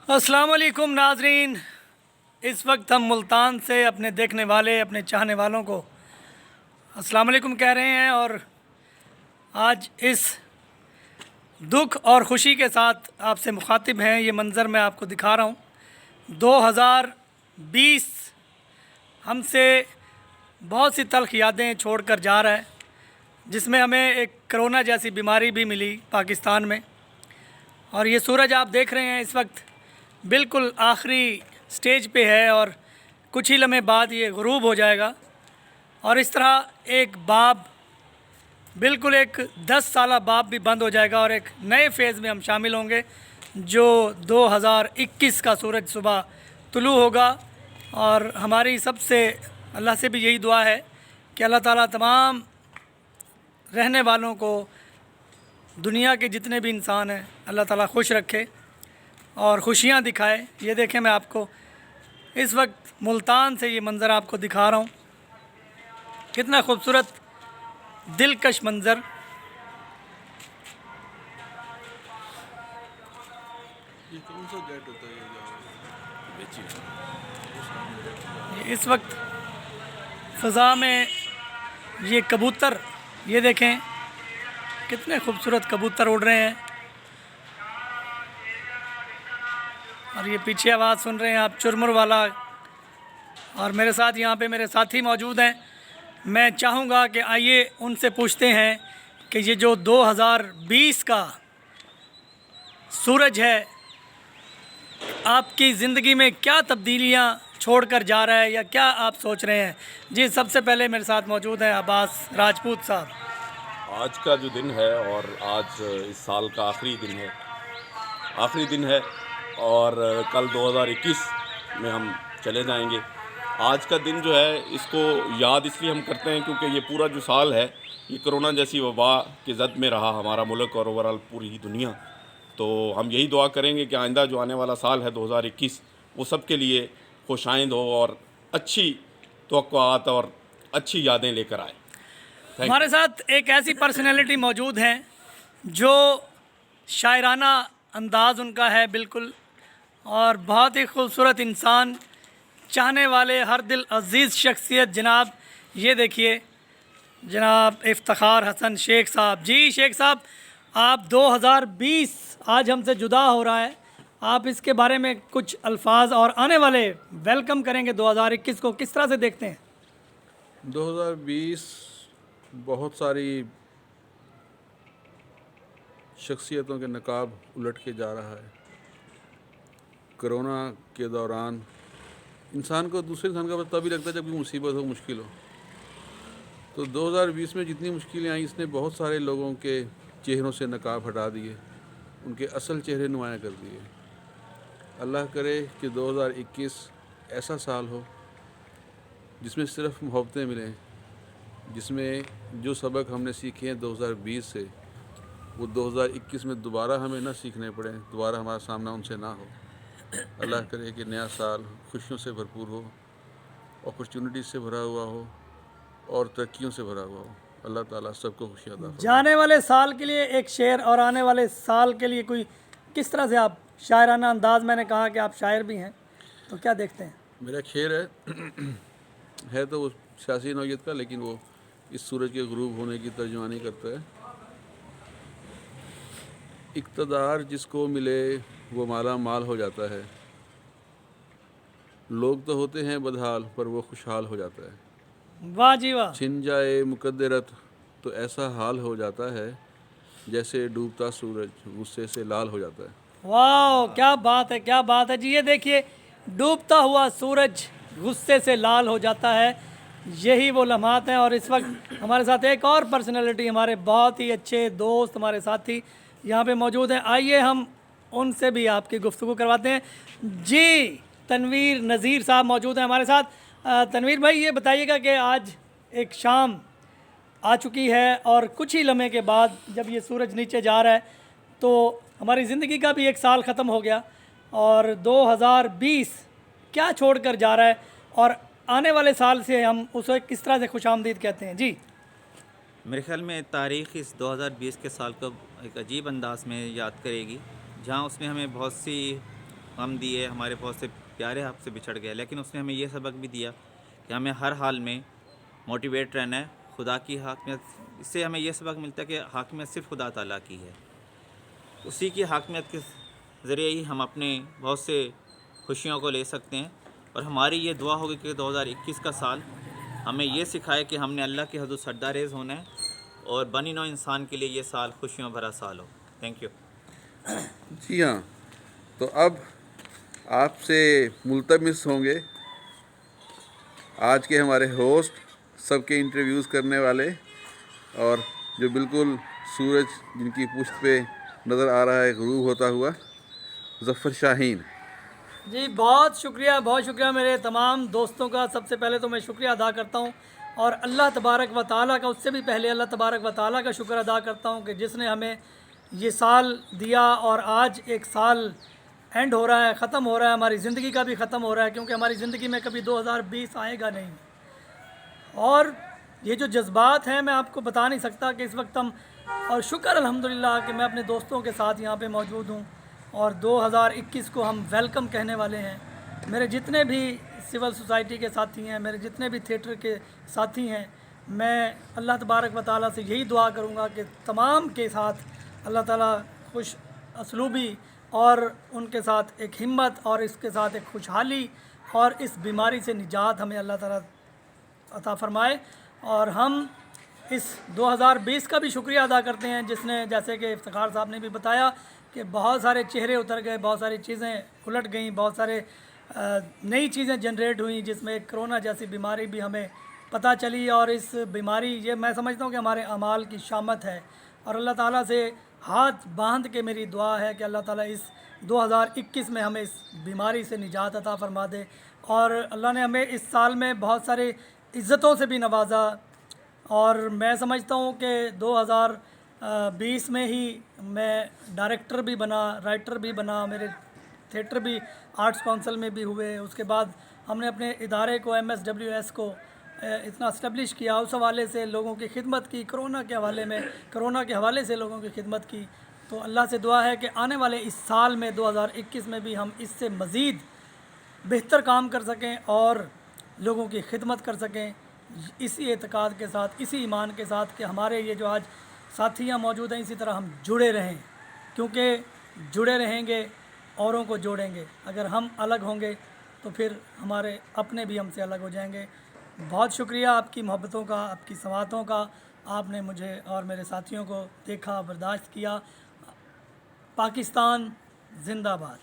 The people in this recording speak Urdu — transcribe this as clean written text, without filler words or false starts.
السلام علیکم ناظرین، اس وقت ہم ملتان سے اپنے دیکھنے والے اپنے چاہنے والوں کو السلام علیکم کہہ رہے ہیں، اور آج اس دکھ اور خوشی کے ساتھ آپ سے مخاطب ہیں۔ یہ منظر میں آپ کو دکھا رہا ہوں۔ 2020 ہم سے بہت سی تلخ یادیں چھوڑ کر جا رہا ہے، جس میں ہمیں ایک کرونا جیسی بیماری بھی ملی پاکستان میں، اور یہ سورج آپ دیکھ رہے ہیں اس وقت بالکل آخری سٹیج پہ ہے، اور کچھ ہی لمحے بعد یہ غروب ہو جائے گا۔ اور اس طرح ایک باب، بالکل ایک 10 سالہ باب بھی بند ہو جائے گا، اور ایک نئے فیز میں ہم شامل ہوں گے جو 2021 کا سورج صبح طلوع ہوگا۔ اور ہماری سب سے اللہ سے بھی یہی دعا ہے کہ اللہ تعالیٰ تمام رہنے والوں کو، دنیا کے جتنے بھی انسان ہیں، اللہ تعالیٰ خوش رکھے اور خوشیاں دکھائے۔ یہ دیکھیں، میں آپ کو اس وقت ملتان سے یہ منظر آپ کو دکھا رہا ہوں، کتنا خوبصورت دلکش منظر۔ اس وقت فضا میں یہ کبوتر، یہ دیکھیں کتنے خوبصورت کبوتر اڑ رہے ہیں، اور یہ پیچھے آواز سن رہے ہیں آپ، چرمر والا۔ اور میرے ساتھ یہاں پہ میرے ساتھی موجود ہیں، میں چاہوں گا کہ آئیے ان سے پوچھتے ہیں کہ یہ جو 2020 کا سورج ہے، آپ کی زندگی میں کیا تبدیلیاں چھوڑ کر جا رہا ہے، یا کیا آپ سوچ رہے ہیں؟ جی، سب سے پہلے میرے ساتھ موجود ہیں عباس راجپوت صاحب۔ آج کا جو دن ہے، اور آج اس سال کا آخری دن ہے، اور کل 2021 میں ہم چلے جائیں گے۔ آج کا دن جو ہے، اس کو یاد اس لیے ہم کرتے ہیں کیونکہ یہ پورا جو سال ہے، یہ کرونا جیسی وبا کی زد میں رہا ہمارا ملک اور اوورآل پوری دنیا۔ تو ہم یہی دعا کریں گے کہ آئندہ جو آنے والا سال ہے 2021، وہ سب کے لیے خوش آئند ہو اور اچھی توقعات اور اچھی یادیں لے کر آئے۔ ہمارے ساتھ ایک ایسی پرسنالٹی موجود ہیں جو شاعرانہ انداز ان کا ہے بالکل، اور بہت ہی خوبصورت انسان، چاہنے والے، ہر دل عزیز شخصیت۔ جناب یہ دیکھیے، جناب افتخار حسن شیخ صاحب۔ جی شیخ صاحب، آپ 2020 آج ہم سے جدا ہو رہا ہے، آپ اس کے بارے میں کچھ الفاظ، اور آنے والے ویلکم کریں گے 2021 کو، کس طرح سے دیکھتے ہیں؟ 2020 بہت ساری شخصیتوں کے نقاب الٹ کے جا رہا ہے۔ کرونا کے دوران انسان کو دوسرے انسان کا پتہ تبھی لگتا ہے جب کوئی مصیبت ہو، مشکل ہو۔ تو 2020 میں جتنی مشکلیں آئیں، اس نے بہت سارے لوگوں کے چہروں سے نقاب ہٹا دیے، ان کے اصل چہرے نمایاں کر دیے۔ اللہ کرے کہ 2021 ایسا سال ہو جس میں صرف محبتیں ملیں، جس میں جو سبق ہم نے سیکھے ہیں 2020 سے، وہ 2021 میں دوبارہ ہمیں نہ سیکھنے پڑیں، دوبارہ ہمارا سامنا ان سے نہ ہو۔ اللہ کرے کہ نیا سال خوشیوں سے بھرپور ہو، اپرچونٹیز سے بھرا ہوا ہو، اور ترقیوں سے بھرا ہوا ہو۔ اللہ تعالیٰ سب کو خوشیاں عطا فرمائے۔ جانے والے سال کے لیے ایک شعر، اور آنے والے سال کے لیے کوئی، کس طرح سے آپ شاعرانہ انداز، میں نے کہا کہ آپ شاعر بھی ہیں، تو کیا دیکھتے ہیں؟ میرا ایک شعر ہے تو وہ سیاسی نوعیت کا، لیکن وہ اس سورج کے غروب ہونے کی ترجمانی کرتا ہے۔ اقتدار جس کو ملے وہ مالا مال ہو جاتا ہے، لوگ تو ہوتے ہیں بدحال پر وہ خوشحال ہو جاتا ہے۔ واہ جی واہ! چھن جائے مقدرت تو ایسا حال ہو جاتا ہے، جیسے ڈوبتا سورج غصے سے لال ہو جاتا ہے۔ واہ، کیا بات ہے، کیا بات ہے جی! یہ دیکھیے، ڈوبتا ہوا سورج غصے سے لال ہو جاتا ہے، یہی وہ لمحات ہیں۔ اور اس وقت ہمارے ساتھ ایک اور پرسنالٹی، ہمارے بہت ہی اچھے دوست، ہمارے ساتھی یہاں پہ موجود ہیں، آئیے ہم ان سے بھی آپ کی گفتگو کرواتے ہیں۔ جی، تنویر نذیر صاحب موجود ہیں ہمارے ساتھ۔ تنویر بھائی، یہ بتائیے گا کہ آج ایک شام آ چکی ہے، اور کچھ ہی لمحے کے بعد جب یہ سورج نیچے جا رہا ہے تو ہماری زندگی کا بھی ایک سال ختم ہو گیا، اور 2020 کیا چھوڑ کر جا رہا ہے، اور آنے والے سال سے ہم اسے کس طرح سے خوش آمدید کہتے ہیں؟ جی میرے خیال میں تاریخ اس 2020 کے سال کو ایک عجیب انداز میں یاد کرے گی، جہاں اس میں ہمیں بہت سی غم دیے، ہمارے بہت سے پیارے آپ سے بچھڑ گئے، لیکن اس نے ہمیں یہ سبق بھی دیا کہ ہمیں ہر حال میں موٹیویٹ رہنا ہے خدا کی حاکمیت. اس سے ہمیں یہ سبق ملتا ہے کہ حاکمیت صرف خدا تعالیٰ کی ہے. اسی کی حاکمیت کے ذریعے ہی ہم اپنے بہت سے خوشیوں کو لے سکتے ہیں. اور ہماری یہ دعا ہوگی کہ 2021 کا سال ہمیں یہ سکھائے کہ ہم نے اللہ کے حضور سجدہ ریز ہونا ہے اور بنی نوع انسان کے لیے یہ سال خوشیوں بھرا سال ہو. Thank you. جی ہاں، تو اب آپ سے ملتمس ہوں گے آج کے ہمارے ہوسٹ، سب کے انٹرویوز کرنے والے، اور جو بالکل سورج جن کی پشت پہ نظر آ رہا ہے غروب ہوتا ہوا، ظفر شاہین. جی بہت شکریہ میرے تمام دوستوں کا. سب سے پہلے تو میں شکریہ ادا کرتا ہوں، اور اللہ تبارک و تعالیٰ کا، اس سے بھی پہلے اللہ تبارک و تعالیٰ کا شکر ادا کرتا ہوں کہ جس نے ہمیں یہ سال دیا. اور آج ایک سال اینڈ ہو رہا ہے، ختم ہو رہا ہے، ہماری زندگی کا بھی ختم ہو رہا ہے، کیونکہ ہماری زندگی میں کبھی 2020 آئے گا نہیں. اور یہ جو جذبات ہیں میں آپ کو بتا نہیں سکتا کہ اس وقت ہم، اور شکر الحمدللہ کہ میں اپنے دوستوں کے ساتھ یہاں پہ موجود ہوں، اور 2021 کو ہم ویلکم کہنے والے ہیں. میرے جتنے بھی سول سوسائٹی کے ساتھی ہیں، میرے جتنے بھی تھیٹر کے ساتھی ہیں، میں اللہ تبارک و تعالیٰ سے یہی دعا کروں گا کہ تمام کے ساتھ اللہ تعالیٰ خوش اسلوبی اور ان کے ساتھ ایک ہمت اور اس کے ساتھ ایک خوشحالی اور اس بیماری سے نجات ہمیں اللہ تعالیٰ عطا فرمائے. اور ہم اس 2020 کا بھی شکریہ ادا کرتے ہیں جس نے، جیسے کہ افتخار صاحب نے بھی بتایا، کہ بہت سارے چہرے اتر گئے، بہت ساری چیزیں الٹ گئیں، بہت سارے نئی چیزیں جنریٹ ہوئیں، جس میں کرونا جیسی بیماری بھی ہمیں پتہ چلی. اور اس بیماری، یہ میں سمجھتا ہوں کہ ہمارے اعمال کی شامت ہے. اور اللہ تعالیٰ سے ہاتھ باندھ کے میری دعا ہے کہ اللہ تعالیٰ اس 2021 میں ہمیں اس بیماری سے نجات عطا فرما دے. اور اللہ نے ہمیں اس سال میں بہت سارے عزتوں سے بھی نوازا، اور میں سمجھتا ہوں کہ 2020 میں ہی میں ڈائریکٹر بھی بنا، رائٹر بھی بنا، میرے تھیٹر بھی آرٹس کونسل میں بھی ہوئے. اس کے بعد ہم نے اپنے ادارے کو MSWS کو اتنا اسٹیبلش کیا، اس حوالے سے لوگوں کی خدمت کی، کرونا کے حوالے سے لوگوں کی خدمت کی. تو اللہ سے دعا ہے کہ آنے والے اس سال میں 2021 میں بھی ہم اس سے مزید بہتر کام کر سکیں اور لوگوں کی خدمت کر سکیں، اسی اعتقاد کے ساتھ، اسی ایمان کے ساتھ کہ ہمارے یہ جو آج ساتھیاں موجود ہیں اسی طرح ہم جڑے رہیں، کیونکہ جڑے رہیں گے اوروں کو جوڑیں گے. اگر ہم الگ ہوں گے تو پھر ہمارے اپنے بھی ہم سے الگ ہو جائیں گے. بہت شکریہ آپ کی محبتوں کا، آپ کی سماعتوں کا. آپ نے مجھے اور میرے ساتھیوں کو دیکھا، برداشت کیا. پاکستان زندہ باد.